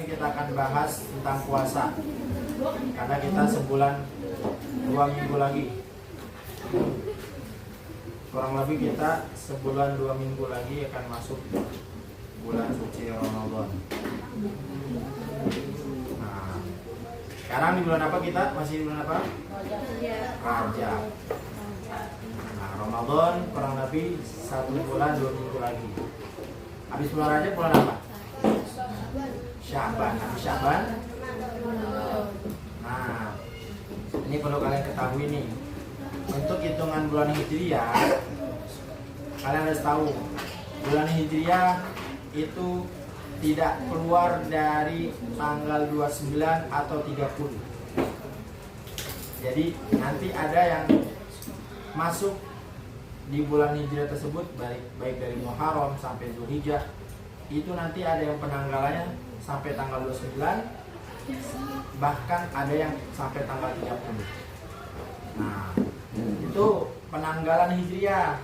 kita akan bahas tentang puasa. Karena kita sebulan 2 minggu lagi. Kurang lebih kita sebulan 2 minggu lagi akan masuk bulan suci Ramadan. Nah, sekarang di bulan apa kita? Masih di bulan apa? Rajab. Nah, Ramadan kurang lebih 1 bulan 2 minggu lagi. Habis bulan Rajab bulan apa? Sya'ban. Habis Sya'ban. Nah, ini perlu kalian ketahui nih. Untuk hitungan bulan Hijriah, kalian harus tahu bulan Hijriah itu tidak keluar dari tanggal 29 atau 30. Jadi nanti ada yang masuk di bulan Hijriah tersebut, baik dari Muharram sampai Dzulhijjah, itu nanti ada yang penanggalannya sampai tanggal 29, bahkan ada yang sampai tanggal 30. Nah, itu penanggalan Hijriah.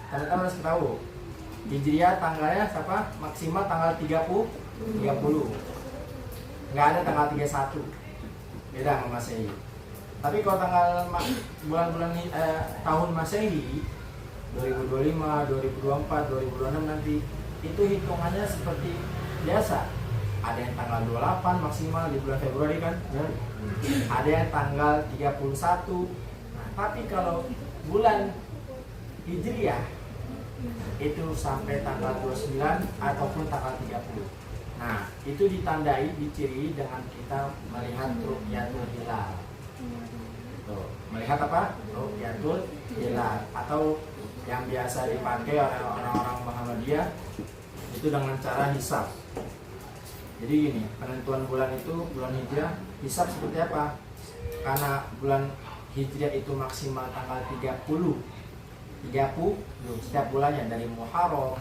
Teman-teman harus tahu, Hijriah tanggalnya siapa? Maksimal tanggal 30. Nggak ada tanggal 31. Beda sama Masehi. Tapi kalau tanggal bulan-bulan tahun Masehi 2025, 2024, 2026 nanti itu hitungannya seperti biasa. Ada yang tanggal 28 maksimal di bulan Februari kan? Ada yang tanggal 31. Nah, tapi kalau bulan Hijriah itu sampai tanggal 29 ataupun tanggal 30. Nah, itu ditandai, diciri dengan kita melihat ru'yatul hilal. Tuh, melihat apa? Ru'yatul hilal, atau yang biasa dipakai oleh orang-orang Muhammadiyah itu dengan cara hisab. Jadi gini, penentuan bulan itu, bulan Hijriah, hisab seperti apa? Karena bulan Hijriah itu maksimal tanggal 30 setiap bulannya, dari Muharram,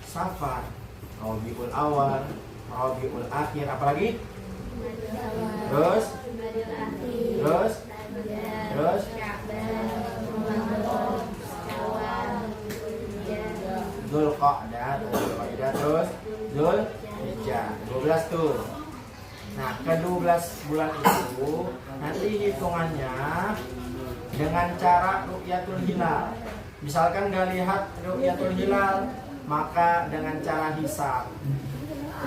Safar, Rabiul Awal, Rabiul Akhir, apalagi? Terus Dzulqa'dah, terus Dzulhijjah, 12 tuh. Nah, ke-12 bulan itu nanti hitungannya dengan cara ru'yatul hilal. Misalkan nggak lihat ru'yatul hilal, maka dengan cara hisab.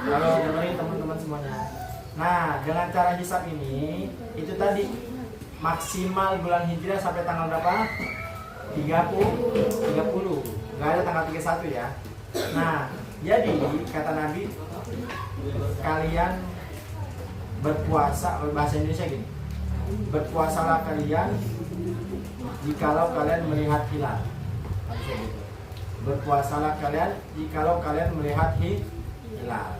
Kalau dengerin teman-teman semuanya. Nah, dengan cara hisab ini, itu tadi maksimal bulan Hijriah sampai tanggal berapa? 30. Nggak ada tanggal 31 ya. Nah, jadi kata Nabi, kalian berpuasa, bahasa Indonesia gini, berpuasalah kalian jikalau kalian melihat hilal. Berpuasalah kalian jikalau kalian melihat hilal.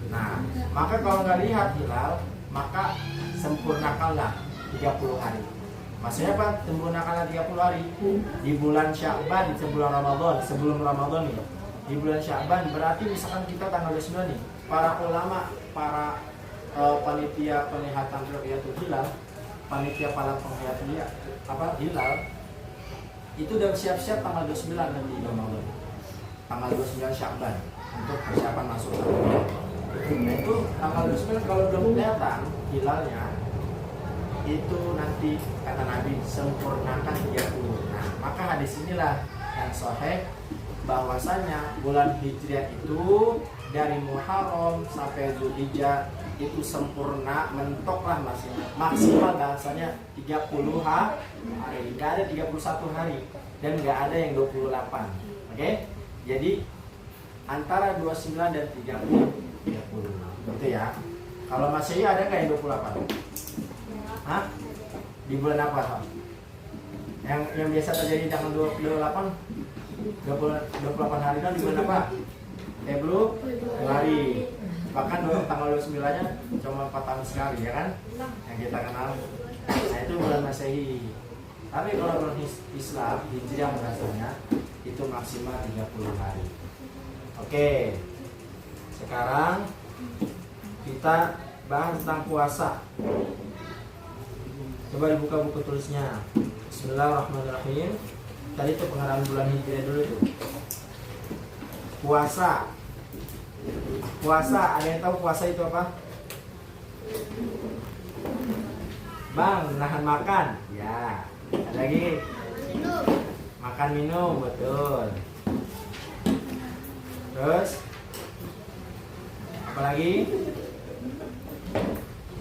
Nah, maka kalau nggak lihat hilal, maka sempurnakanlah 30 hari. Maksudnya apa? Sempurnakanlah 30 hari di bulan Sya'ban, sebelum Ramadan nih. Di bulan Sya'ban berarti misalkan kita tanggal 29 nih, para ulama, para panitia penglihatan ru'yatul hilal, panitia para penglihatan hilal itu udah siap-siap tanggal 29 nanti Ramadan. Tanggal 29 Sya'ban untuk persiapan masuk Ramadan. Nah, itu tanggal 29 kalau belum kelihatan hilalnya, itu nanti kata Nabi sempurnakan 30. Nah, maka hadis inilah yang sahih bahwasanya bulan Hijriah itu dari Muharram sampai Dzulhijjah itu sempurna, mentoklah maksimal bahasanya 30 hari, nggak ada 31 hari dan nggak ada yang 28. Oke? Jadi antara 29 dan 30 gitu ya. Kalau Masehi ada nggak yang 28? Hah? Di bulan apa? Yang biasa terjadi tanggal 28 hari kan di bulan apa? Februari. Bahkan tanggal 29-nya cuma 4 tahun sekali ya kan? Yang kita kenal. Nah, itu bulan Masehi. Tapi kalau bulan Islam, Hijriah bahasanya itu maksimal 30 hari. Oke. Sekarang kita bahas tentang puasa. Coba dibuka buku tulisnya. Bismillahirrahmanirrahim. Tadi itu pengarang bulan Hijriah dulu tuh. Puasa Puasa, ada yang tahu puasa itu apa? Bang, menahan makan. Ya. Ada lagi? Minum. Makan minum, betul. Terus apa lagi?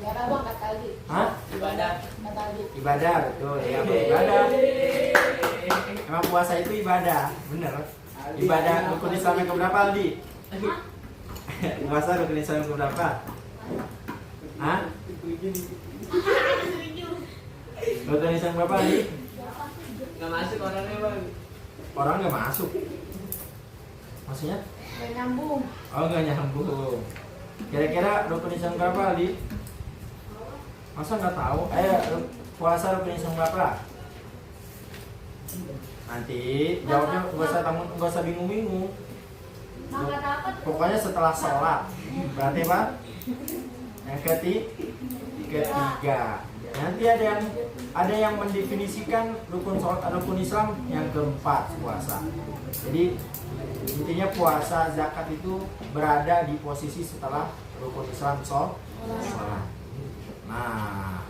Ibadah bang, kata lagi. Hah? Ibadah. Kata lagi. Ibadah, betul. Ya, ibadah. Emang puasa itu ibadah, bener? Ibadah rukun Islam yang keberapa, Aldi? Puasa rukun Islam yang keberapa? Hah? Rukun Islam berapa, Aldi? Nggak masuk orangnya bang. Orang nggak masuk. Maksudnya? Gak nyambung. Oh, nggak nyambung. Kira-kira rukun Islam berapa, Aldi? Masa nggak tahu? Puasa rukun Islam berapa? Nanti jawabnya nggak usah bingung-bingung. Bang, kata apa tuh? Pokoknya setelah sholat. Berarti apa? Yang ketiga. Nanti ada yang mendefinisikan rukun Islam yang keempat, puasa. Jadi intinya puasa, zakat itu berada di posisi setelah rukun Islam sholat. Nah,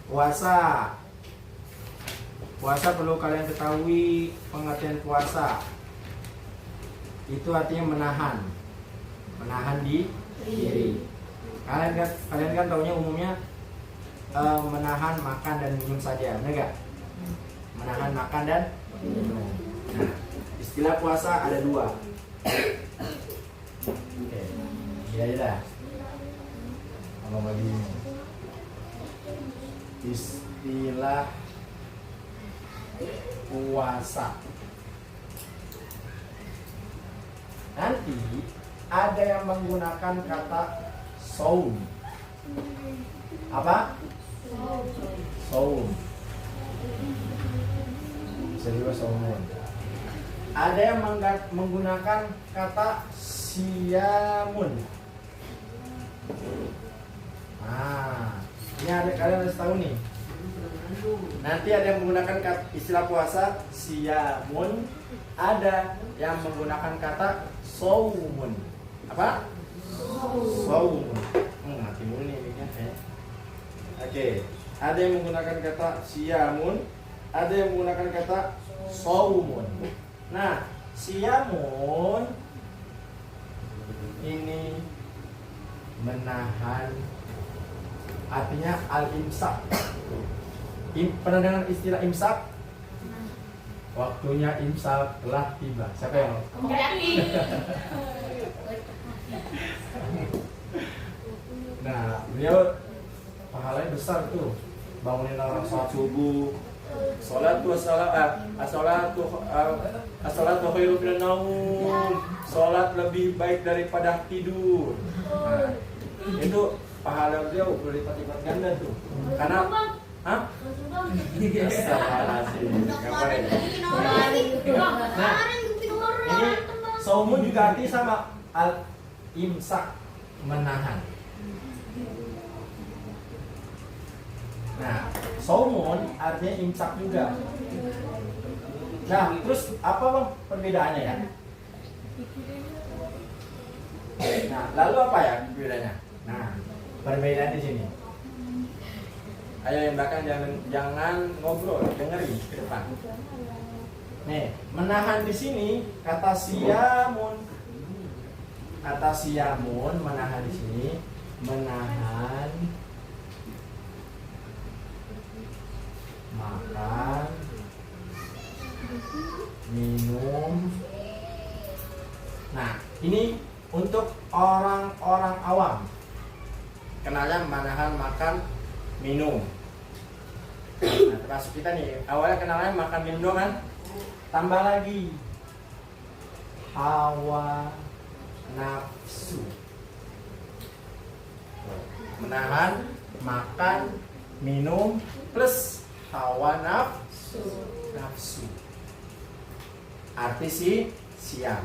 puasa perlu kalian ketahui pengertian puasa. Itu artinya menahan di diri. Kalian kan taunya umumnya menahan makan dan minum saja, benar nggak? Menahan makan dan minum. Nah, istilah puasa ada dua. Oke, ini aja dah. Ngomong lagi. Istilah puasa. Nanti ada yang menggunakan kata saum. Apa? Saum. Bisa juga saumun. Ada yang menggunakan kata siamun. Nah, ini kalian harus tahu nih. Nanti ada yang menggunakan istilah puasa siamun, ada yang menggunakan kata saumun. Apa? Saumun. Mati mulu nih ini ya. Oke, ada yang menggunakan kata siamun, ada yang menggunakan kata saumun. Nah, siamun ini menahan, artinya al-imsak. Pernah dengar istilah imsak? Waktunya imsak telah tiba. Siapa yang mau? Nah, beliau pahalanya besar tuh. Bangunin orang sholat subuh. As-salatu khairu minan naum. Sholat lebih baik daripada tidur. Nah, itu pahala beliau berlipat-lipat ganda tuh. Karena hah? Astagfirullahaladzim. Ngapain? Nah, ini saumun juga arti sama al-imsak, menahan. Nah, saumun artinya imsak juga. Nah, terus apa bang perbedaannya ya? Nah, lalu apa ya perbedaannya? Nah, perbedaan di sini. Ayo yang belakang jangan ngobrol, dengerin ke depan. Nih, menahan di sini kata siamun. Kata siamun menahan di sini, menahan makan, minum. Nah, ini untuk orang-orang awam. Kenalnya menahan makan, minum. Nah, termasuk kita nih, awalnya kenalnya makan minum doang kan? Tambah lagi hawa nafsu. Menahan makan, minum plus hawa nafsu. Arti siam.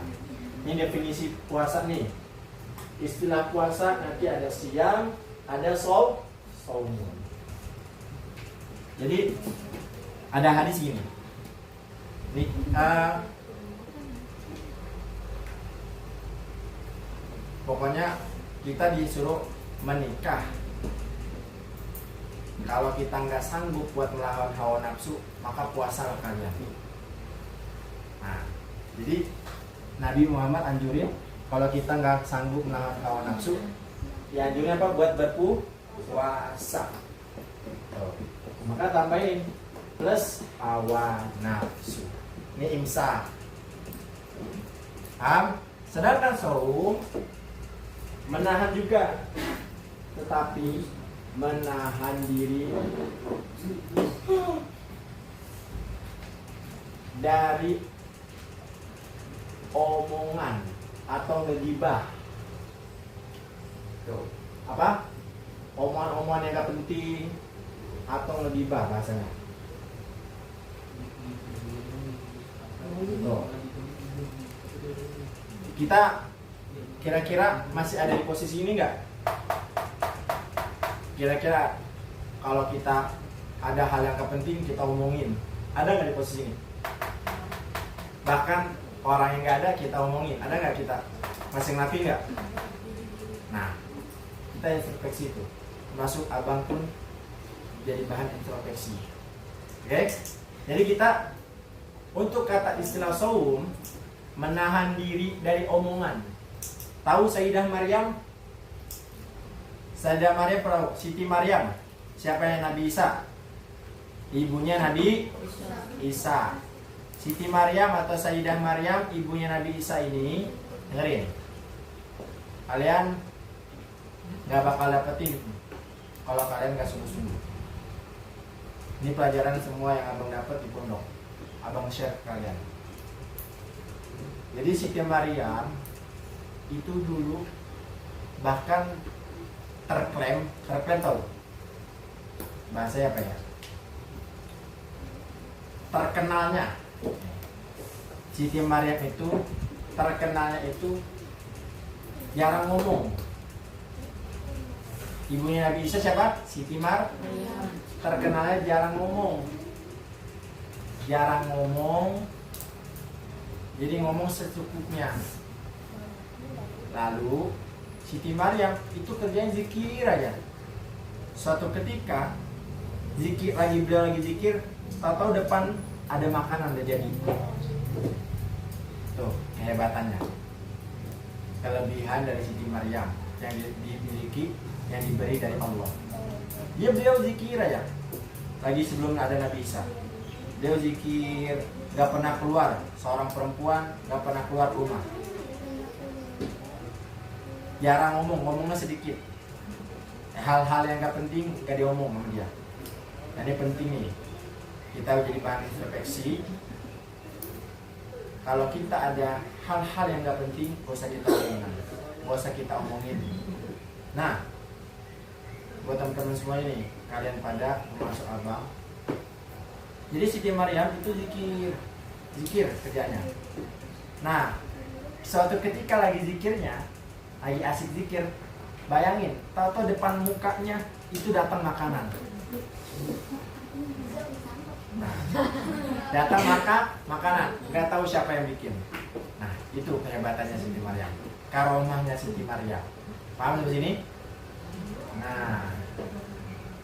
Ini definisi puasa nih. Istilah puasa nanti ada siam, ada saumun. Jadi ada hadis gini. Pokoknya kita disuruh menikah. Kalau kita nggak sanggup buat melawan hawa nafsu, maka puasalah kalian. Nah, jadi Nabi Muhammad anjurin kalau kita nggak sanggup melawan hawa nafsu, ya anjurin apa? Buat berpuasa. Maka tambahin plus hawa nafsu. Ini imsak. Sedangkan saum menahan juga, tetapi menahan diri dari omongan atau ngegibah. Tuh. Apa? Omongan-omongan yang gak penting atau ngegibah bahasanya. Tuh. Kita kira-kira masih ada di posisi ini nggak? Kira-kira kalau kita ada hal yang penting kita omongin, ada nggak di posisi ini? Bahkan orang yang nggak ada kita omongin, ada nggak kita? Masih ngapain nggak? Nah, kita introspeksi itu. Masuk abang pun jadi bahan introspeksi. Oke? Jadi kita untuk kata istilah saum menahan diri dari omongan. Tahu Sayyidah Maryam? Sayyidah Maryam, Siti Maryam. Siapa yang Nabi Isa? Ibunya Nabi Isa. Siti Maryam atau Sayyidah Maryam, ibunya Nabi Isa ini, dengerin. Kalian gak bakal dapetin kalau kalian gak sungguh-sungguh. Ini pelajaran semua yang abang dapat di pondok. Abang share ke kalian. Jadi Siti Maryam itu dulu bahkan terklaim tahu bahasanya apa ya? Terkenalnya Siti Maryam itu terkenalnya itu jarang ngomong. Ibunya Nabi Isa siapa? Siti Maryam. Terkenalnya jarang ngomong. Jadi ngomong secukupnya. Lalu Siti Maryam itu kerjanya zikir aja. Suatu ketika beliau lagi zikir, tahu-tahu depan ada makanan udah jadi. Tuh kehebatannya, kelebihan dari Siti Maryam yang dimiliki, yang diberi dari Allah. Beliau zikir aja. Lagi sebelum ada Nabi Isa, beliau zikir. Gak pernah keluar, seorang perempuan gak pernah keluar rumah. Jarang ngomongnya sedikit. Hal-hal yang gak penting gak diomong sama dia. Nah, ini penting nih, kita jadi bahan introspeksi. Kalau kita ada hal-hal yang gak penting, gak usah kita omongin. Nah, buat teman-teman semua ini, kalian pada masuk abang. Jadi Siti Maryam itu zikir kerjanya. Nah, suatu ketika lagi zikirnya, lagi asik zikir, bayangin, tahu-tahu depan mukanya itu datang makanan. Nah, datang makanan, nggak tahu siapa yang bikin. Nah, itu kehebatannya Siti Maryam, karomahnya Siti Maryam. Paham di sini? Nah,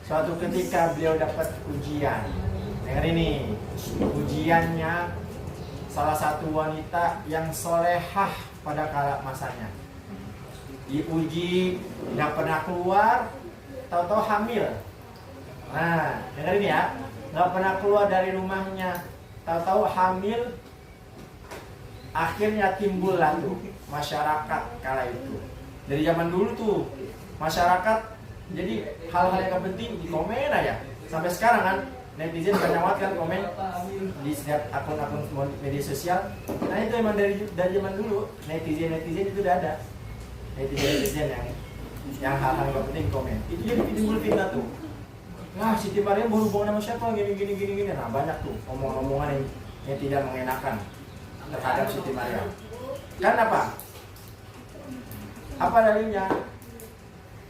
suatu ketika beliau dapat ujian. Dengar ini, ujiannya salah satu wanita yang solehah pada kala masanya. Diuji, nggak pernah keluar, tahu-tahu hamil. Nah, dengar ini ya, nggak pernah keluar dari rumahnya, tahu-tahu hamil. Akhirnya timbullah tuh masyarakat kala itu. Dari zaman dulu tuh masyarakat, jadi hal-hal yang penting di komen aja. Sampai sekarang kan netizen banyak banget kan komen di setiap akun-akun media sosial. Nah itu emang dari zaman dulu netizen itu udah ada. Netizen yang hal-hal yang penting komen. Itu jadi timbul fitnah tuh. Nah Siti Maryam berhubungan sama siapa gini. Nah banyak tuh omong-omongan yang tidak mengenakan terhadap Siti Maryam. Kan apa? Apa dalilnya?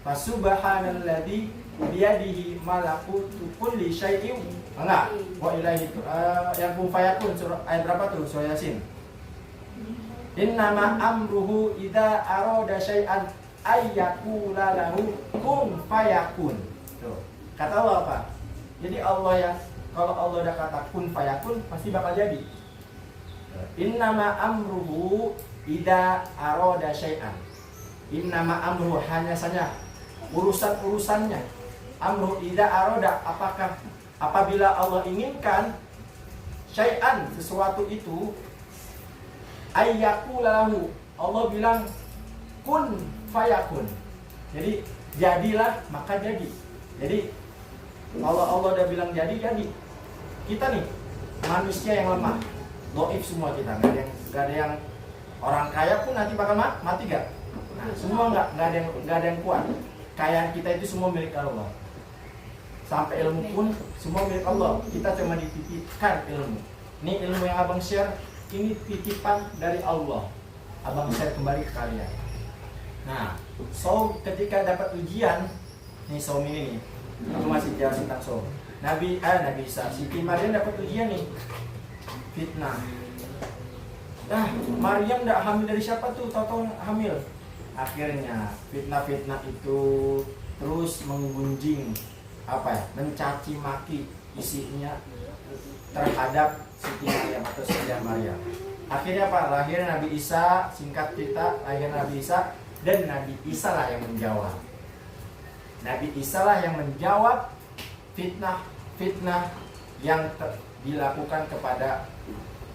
Fasubhanalladzi biyadihi malakutu kulli syai'in. Enggak, wa ilaihi yang kun fayakun, ayat berapa tuh surah Yasin? Innama amruhu idza arada syai'an ayyakula lahu kun fayakun. Tuh. Kata Allah apa? Jadi Allah ya, kalau Allah udah kata kun fayakun pasti bakal jadi. Innama amruhu idza arada syai'an. Innama amruhu hanya saja urusan-urusannya. Amruhu idza arada, apakah apabila Allah inginkan syai'an, sesuatu itu, ayyakulahu, Allah bilang kun fayakun. Jadi jadilah maka jadi. Jadi kalau Allah udah bilang jadi. Kita nih manusia yang lemah, dhaif semua kita, nggak ada yang orang kaya pun nanti bakal mati gak? Nah, semua nggak ada yang kuat. Kekayaan kita itu semua milik Allah. Sampai ilmu pun semua milik Allah. Kita cuma dititipkan ilmu. Ini ilmu yang abang share, ini titipan dari Allah. Abang share kembali ke kalian. Nah, so ketika dapat ujian, nih Som ini nih, aku masih jauh tentang Som. Nabi Isa, Siti Maryam dapat ujian nih, fitnah. Maryam nggak hamil dari siapa tuh? Tahu hamil. Akhirnya fitnah itu terus menggunjing, mencaci maki isinya terhadap Siti Maryam atau Sayyidah Maryam. Akhirnya apa? Lahir Nabi Isa, singkat cerita, lahir Nabi Isa, dan Nabi Isa lah yang menjawab. Nabi Isa lah yang menjawab fitnah yang dilakukan kepada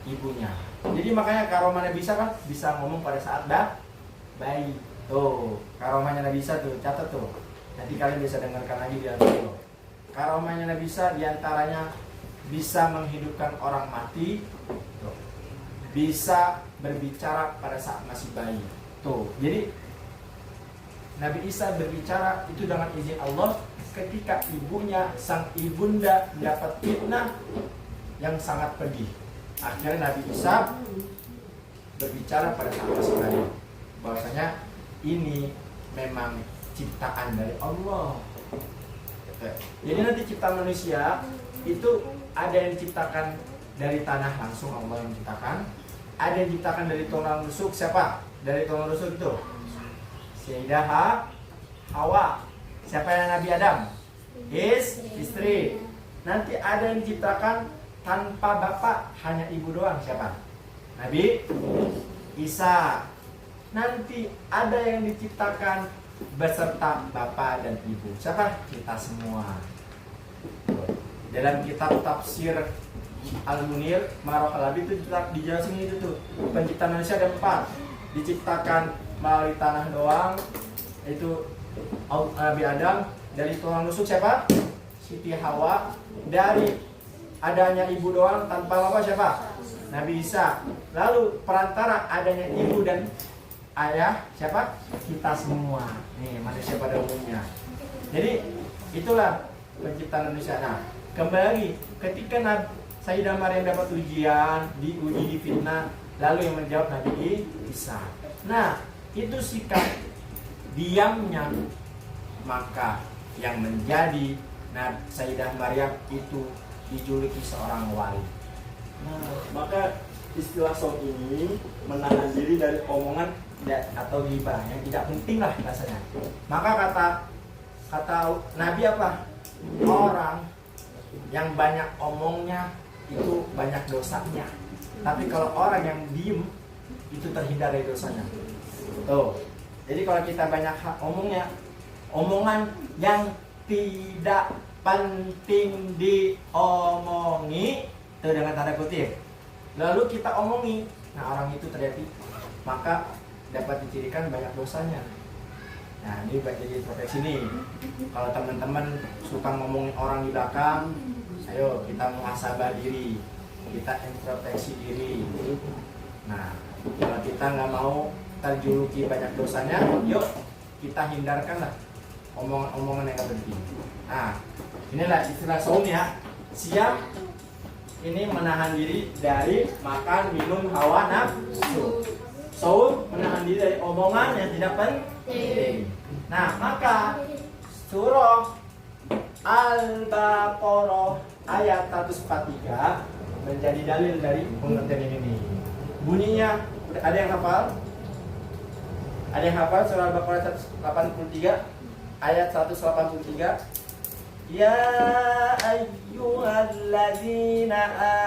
ibunya. Jadi makanya karomah Nabi Isa kan bisa ngomong pada saat bayi. Tuh, karomahnya Nabi Isa tuh, catat tuh. Nanti kalian bisa dengarkan lagi di video. Karomahnya Nabi Isa diantaranya bisa menghidupkan orang mati, tuh. Bisa berbicara pada saat masih bayi. Tuh, jadi Nabi Isa berbicara itu dengan izin Allah ketika ibunya, sang ibunda mendapat fitnah yang sangat pedih. Akhirnya Nabi Isa berbicara pada saat masih bayi, bahwasanya ini memang ciptaan dari Allah. Jadi nanti ciptaan manusia itu ada yang diciptakan dari tanah langsung, Allah yang ciptakan. Ada yang diciptakan dari tulang rusuk. Siapa? Dari tulang rusuk itu Sayyidah Hawa. Siapa yang Nabi Adam? Istri. Nanti ada yang diciptakan tanpa bapak, hanya ibu doang. Siapa? Nabi Isa. Nanti ada yang diciptakan beserta bapak dan ibu. Siapa? Kita semua. Dalam kitab tafsir Al-Munir, Marokalabi itu dijelasin itu tuh. Penciptaan manusia ada 4. Diciptakan melalui tanah doang, itu Nabi Adam. Dari tulang rusuk siapa? Siti Hawa. Dari adanya ibu doang tanpa bapak siapa? Nabi Isa. Lalu perantara adanya ibu dan ayah siapa? Kita semua. Nih manusia pada umumnya. Jadi itulah penciptaan manusia. Nah, kembali ketika Sayyidah Maryam dapat ujian, diuji, difitnah, lalu yang menjawab Nabi Isa. Nah, itu sikap diamnya, maka yang menjadi Sayyidah Maryam itu dijuluki seorang wali. Nah, maka istilah Som ini menahan diri dari omongan atau ghibah yang tidak penting lah rasanya. Maka kata Nabi apa? Orang yang banyak omongnya itu banyak dosanya. Tapi kalau orang yang diem itu terhindar dari dosanya. Tuh. Jadi kalau kita banyak omongan yang tidak penting diomongi, itu dengan tanda kutip. Lalu kita omongi, nah orang itu terjadi, maka dapat dicirikan banyak dosanya. Nah ini jadi proteksi nih. Kalau teman-teman suka ngomongin orang di belakang, ayo kita muhasabah diri, kita introspeksi diri. Nah kalau kita nggak mau terjuluki banyak dosanya, yuk kita hindarkanlah omongan-omongan yang nggak penting. Nah inilah istilah Som ya. Siap ini menahan diri dari makan, minum, hawa nafsu. Som menahan diri dari omongan yang tidak penting. Nah maka surah Al-Baqarah ayat 143 menjadi dalil dari pengertian ini. Bunyinya Ada yang hafal? Ada yang hafal surah Al-Baqarah 183 ayat 183? Ya ayyuhalladzina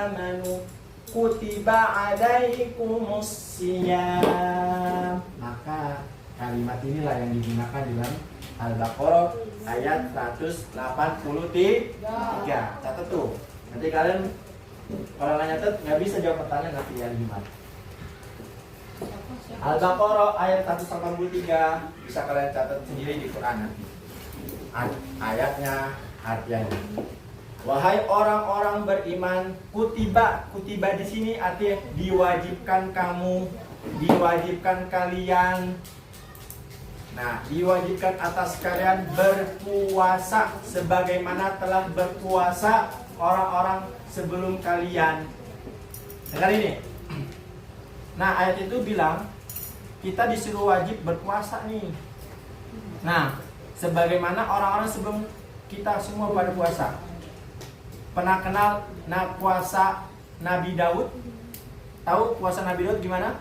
amanu kutiba alaikumus siyam. Maka kalimat inilah yang digunakan dalam Al-Baqarah ayat 183. Catat tuh. Nanti kalian kalau nggak nyatet nggak bisa jawab pertanyaan nanti yang gimana. Al-Baqarah ayat 183 bisa kalian catat sendiri di Quran nanti. Ayatnya, artinya. Wahai orang-orang beriman, kutiba di sini artinya diwajibkan kamu, diwajibkan kalian. Nah, diwajibkan atas kalian berpuasa sebagaimana telah berpuasa orang-orang sebelum kalian. Dengar ini. Nah, ayat itu bilang kita disuruh wajib berpuasa nih. Nah, sebagaimana orang-orang sebelum kita semua pada puasa. Pernah kenal puasa Nabi Daud? Tahu puasa Nabi Daud gimana?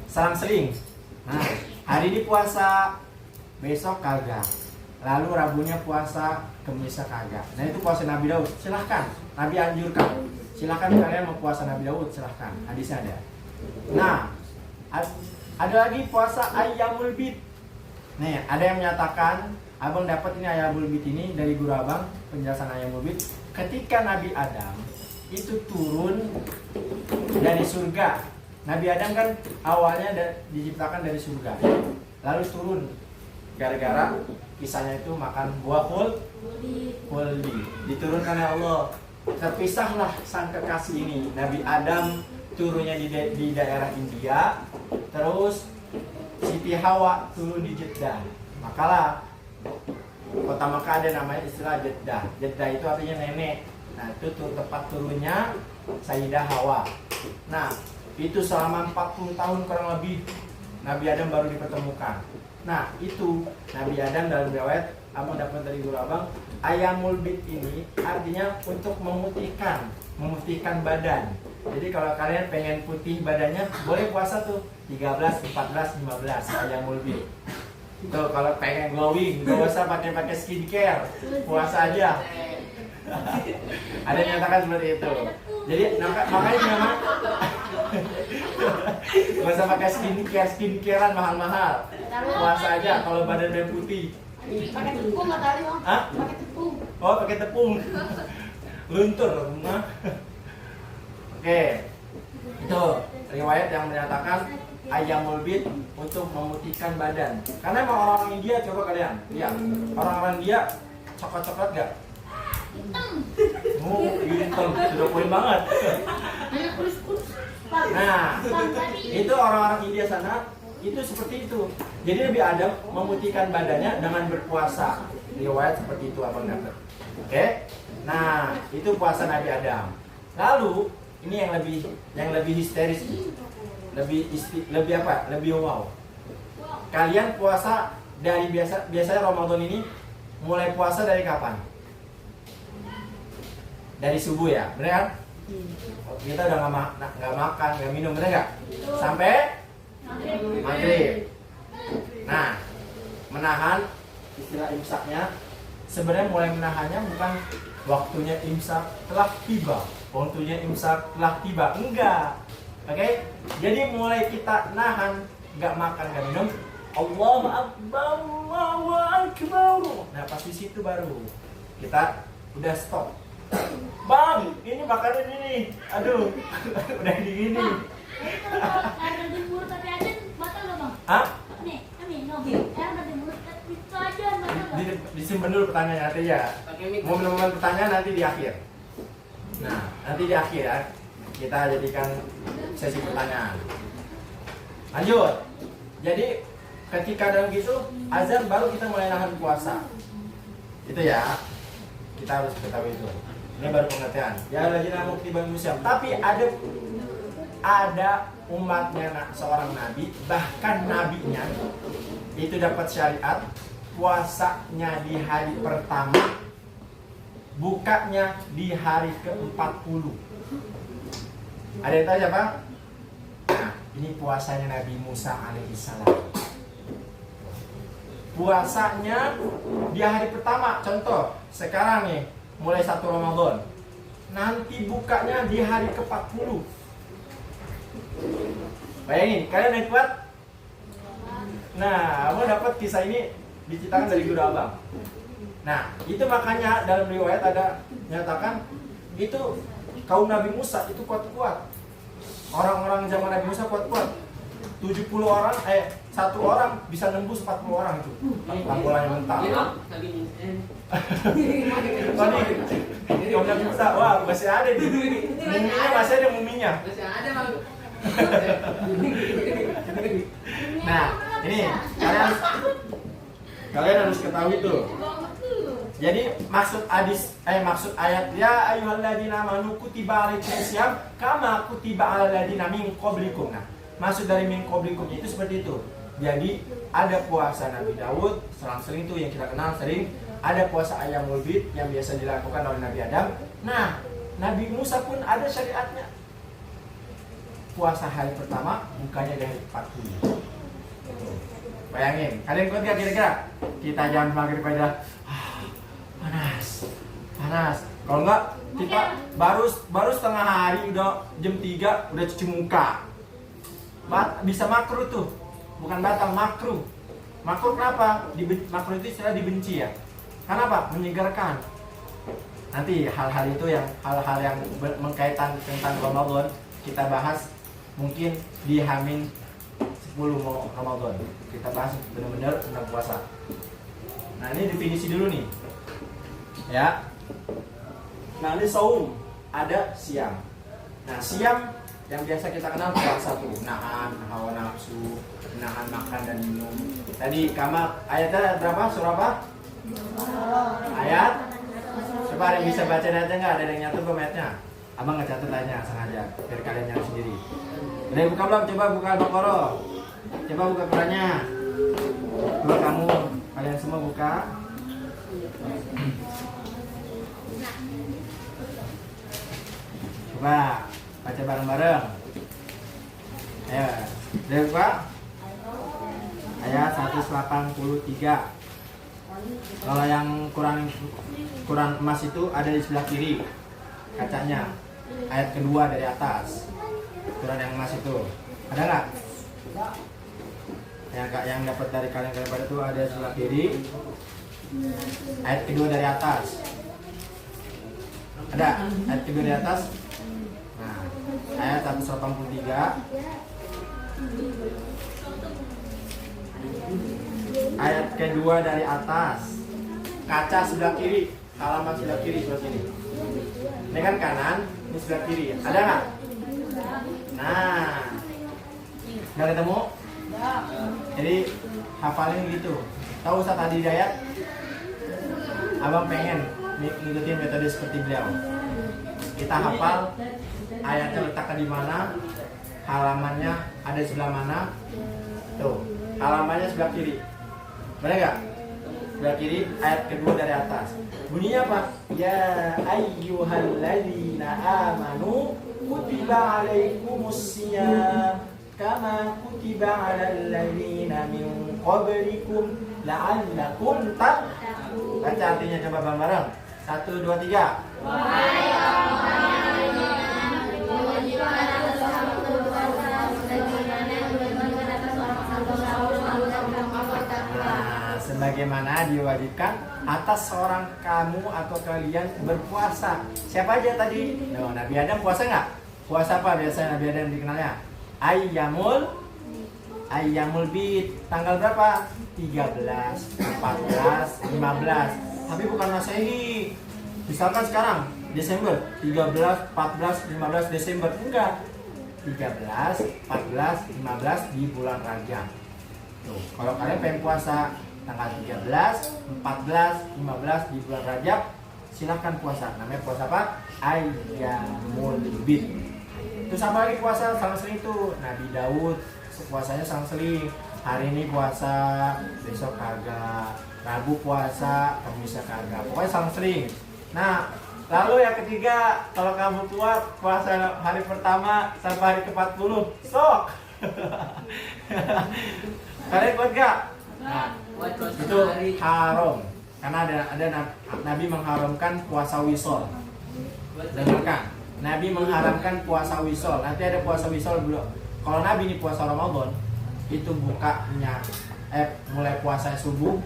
Selang-seling. Nah, hari ini puasa, besok kagak. Lalu Rabunya puasa, Kemisnya kagak. Nah, itu puasa Nabi Daud. Silahkan, Nabi anjurkan. Silahkan kalian mau puasa Nabi Daud, silahkan. Hadisnya ada. Nah, ada lagi puasa Ayyamul Bid. Nih, ada yang menyatakan, abang dapat ini Ayyamul Bid ini dari guru abang, penjelasan Ayyamul Bid. Ketika Nabi Adam itu turun dari surga. Nabi Adam kan awalnya diciptakan dari surga. Lalu turun gara-gara kisahnya itu makan buah khuldi. Diturunkan oleh Allah. Terpisahlah sang kekasih ini. Nabi Adam turunnya di daerah India, terus Siti Hawa turun di Jeddah. Makalah kota Makkah ada namanya istilah Jeddah. Jeddah itu artinya nenek. Nah, itu tempat turunnya Sayyidah Hawa. Nah, itu selama 40 tahun kurang lebih Nabi Adam baru dipertemukan. Nah, itu Nabi Adam dalam riwayat abang dapat dari guru abang, Ayyamul Bid ini artinya untuk memutihkan badan. Jadi kalau kalian pengen putih badannya, boleh puasa tuh 13, 14, 15 Ayyamul Bid. Tuh kalau pengen glowing, gak usah pakai skincare, puasa aja. Ada yang nyatakan seperti itu. Jadi makanya memang gak usah pakai skincarean mahal-mahal. Puasa aja kalau badan udah putih. Pakai tepung nggak tadi bang? Hah? Pakai tepung. Oh, pakai tepung. Luntur rumah. Oke. Itu riwayat yang menyatakan Ayyamul Bid untuk memutihkan badan. Karena emang orang India, coba kalian lihat, orang-orang India coklat-coklat gak? Hitam. Hitam, sudah poin banget. Nah, itu orang-orang India sana itu seperti itu. Jadi Nabi Adam memutihkan badannya dengan berpuasa. Riwayat seperti itu abang dapat. Oke? Nah, itu puasa Nabi Adam. Lalu ini yang lebih histeris, lebih apa? Lebih wow. Kalian puasa dari biasanya Ramadan ini mulai puasa dari kapan? Dari subuh ya, bener kan? Kita udah nggak makan, nggak minum, bener nggak? Sampai maghrib. Nah, menahan istilah imsaknya sebenarnya mulai menahannya bukan waktunya imsak telah tiba, waktunya imsak telah tiba, enggak. Oke? Jadi mulai kita nahan, nggak makan, nggak minum, Allahu Akbar, Allahu Akbar. Nah, pas di situ baru kita udah stop. Bang, ini makanan ini. Aduh, udah gini. Air di mulut tapi aja batal loh bang. Hah? Nih, no. Air di mulut itu aja batal. Disimpan dulu pertanyaan nanti ya. Mau menemukan pertanyaan nanti di akhir. Nah, nanti di akhir ya. Kita jadikan sesi pertanyaan. Lanjut. Jadi ketika dalam gitu azan baru kita mulai nahan puasa. Itu ya. Kita harus ketahui itu. Ini baru pengertian. Ya lagi namuk tiba musim. Tapi ada umatnya seorang nabi, bahkan nabinya itu dapat syariat puasanya di hari pertama, bukanya di hari ke-40. Ada yang tahu siapa? Nah, Ini puasanya Nabi Musa alaihissalam. Puasanya di hari pertama, contoh sekarang nih mulai 1 Ramadan, nanti bukanya di hari ke-40. Bayangin, kalian yang kuat? Nah, abang dapat kisah ini diceritakan dari guru abang. Nah, itu makanya dalam riwayat ada menyatakan itu kaum Nabi Musa itu kuat-kuat. Orang-orang zaman Nabi Musa kuat-kuat. 70 orang, 1 orang bisa nembus 40 orang itu. Langkolanya mental. Kaum Nabi Musa, wah masih ada nih. Muminya masih ada muminya. Masih ada bang. Nah, ini kalian harus ketahui tuh. Jadi maksud ayat ya ayyuhalladzina amanu kutiba alaikumusiyam kama kutiba alal ladzina min qablikum. Nah, maksud dari min qablikum itu seperti itu. Jadi ada puasa Nabi Daud, selang-seling itu yang kita kenal sering. Ada puasa Ayyamul Bid yang biasa dilakukan oleh Nabi Adam. Nah, Nabi Musa pun ada syariatnya. Puasa hari pertama bukannya dari 40. Bayangin, kalian kuat gak kira-kira? Kita jam maghrib aja panas. Kalau enggak kita baru setengah hari udah jam 3 udah cuci muka. Bisa makruh tuh. Bukan batal, makruh. Makruh kenapa? Makruh itu istilah dibenci ya. Kenapa? Menyegarkan. Nanti hal-hal itu hal-hal yang berkaitan tentang Ramadan kita bahas mungkin di Hamin 10 Ramadan. Kita bahas benar-benar tentang puasa. Nah, ini definisi dulu nih. Ya. Nah, ini saum, ada siam. Nah, siam yang biasa kita kenal puasa tuh, nahan hawa nafsu, nahan makan dan minum. Tadi ayatnya berapa? Surah apa? Ayat. Coba ada yang bisa baca ayatnya nggak? Ada yang nyatet belum ayatnya? Abang nggak catat aja sengaja, biar kalian nyari sendiri. Ada yang buka belum? Coba buka Al-Baqarah. Coba buka Qurannya. Coba kamu, kalian semua buka. Coba baca bareng-bareng. Ayo, udah buka? Ayat 183. Kalau yang Quran emas itu ada di sebelah kiri kacanya. Ayat kedua dari atas. Quran yang emas itu. Ada nggak? Yang dapat dari kalian pada itu ada di sebelah kiri. Ayat kedua dari atas. Ada ayat kedua dari atas. Nah, ayat 183. Ayat kedua dari atas. Kaca sebelah kiri, halaman sebelah kiri sebelah sini. Ini kan kanan, ini sebelah kiri. Ada nggak? Nah, nggak ketemu? Jadi hafalin gitu. Tahu Ustaz Adi Hidayat? Abang pengen ngikutin metode seperti beliau. Kita hafal ayatnya letakkan di mana, halamannya ada di sebelah mana. Tuh, halamannya sebelah kiri. Boleh nggak? Sebelah kiri, ayat kedua dari atas. Bunyinya apa? Ya ayyuhalladzina amanu kutiba alaikumusiyam kama kutiba alal ladzina min qablikum la'allakum tattaqun. Baca artinya coba bareng-bareng. 1 2 3. Wahai sebagaimana diwajibkan atas seorang kamu atau kalian berpuasa. Siapa aja tadi? No, Nabi Adam puasa nggak? Puasa apa biasanya Nabi Adam dikenalnya? Ayyamul Bid. Tanggal berapa? 13, 14, 15. Tapi bukan Masehi. Misalkan sekarang Desember 13, 14, 15 Desember. Enggak. 13, 14, 15 di bulan Rajab. Tuh, kalau kalian pengen puasa tanggal 13, 14, 15 di bulan Rajab, silahkan puasa. Namanya puasa apa? Ayyamul Bid. Terus apa lagi puasa? Selang-seling itu Nabi Daud puasanya selang-seling. Hari ini puasa, besok kagak. Rabu puasa, Kamis kagak. Pokoknya selang-seling. Nah, lalu yang ketiga, kalau kamu kuat puasa hari pertama sampai hari ke-40, sok. Kalian kuat gak? Enggak. Buat Itu haram. Karena ada Nabi mengharamkan puasa wisol. Dengarkan, Nabi mengharamkan puasa wisol. Nanti ada puasa wisol belum? Kalau Nabi ini puasa Ramadan, itu bukanya mulai puasa subuh,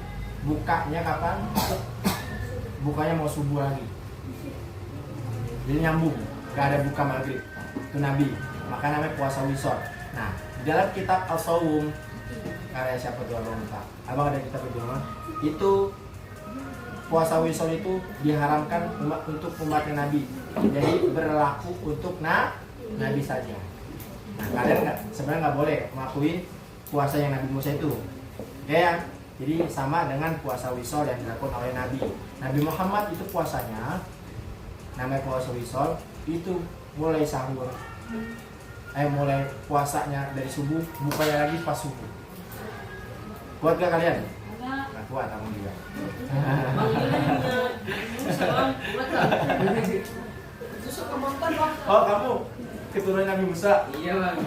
bukanya kapan? Bukanya mau subuh lagi. Jadi nyambung, gak ada buka maghrib. Itu Nabi, maka namanya puasa wisol. Nah, di dalam kitab As-Sawum karya siapa tuh abang lupa. Abang ada kitab itu itu puasa wisol itu diharamkan untuk umatnya Nabi. Jadi berlaku untuk Nabi saja. Nah, kalian sebenarnya nggak boleh melakukan puasa yang Nabi Musa itu. Oke ya? Jadi sama dengan puasa wisol yang dilakukan oleh Nabi. Nabi Muhammad itu puasanya namanya puasa wisol itu mulai sahur. Mulai puasanya dari subuh, bukanya lagi pas subuh. Kuat gak kalian? Enggak. Nah, kuat kamu juga. Bang, ini kan punya Musa bang. Buat lah. Musa kemampuan bang. Oh, kamu keturunan Nabi Musa. Iya bang.